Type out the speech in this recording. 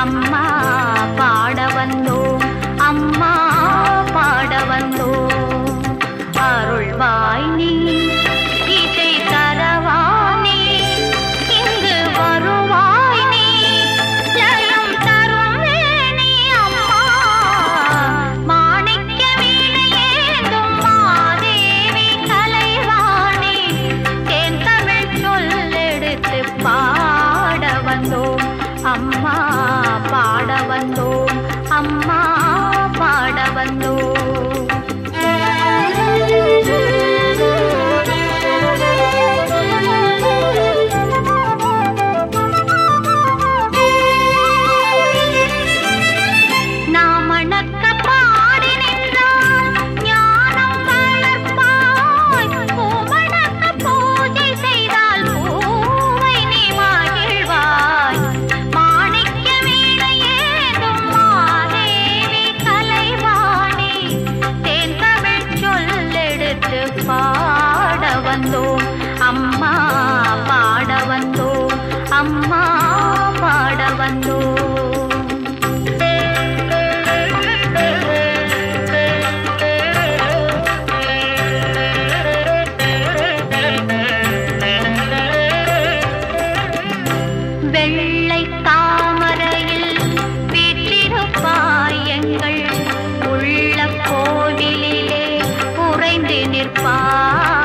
அம்மா பாட வந்தோம், அம்மா பாட வந்தோம். அருள்வாய் நீ இசை தரவானே, இங்கு வருவாய் நீ ஜயம் தரும் வேணி. அம்மா மாணிக்க வீணையேந்தும் மாதேவி கலைவாணி, தேன் தமிழ் சொல்லெடுத்து பாட வந்தோம், அம்மா பாட வந்தோம், அம்மா பாட வந்தோம். நாமணக்க பாடி நின்றால் ஞானம் வளர்ப்பாய், பூமணக்க பூஜை செய்தால் பூவை நீ மகிழ்வாய். மாணிக்க வீணையேந்தும் மாதேவி கலைவாணி, தேன் தமிழ் சொல்லெடுத்து பாட வந்தோம், அம்மா பாட வந்தோம், அம்மா பாட வந்தோம். வெள்ளை தாமரையில் வீற்றிருப்பாய், எங்கள் உள்ள கோவிலிலே உறைந்து நிற்பாய்.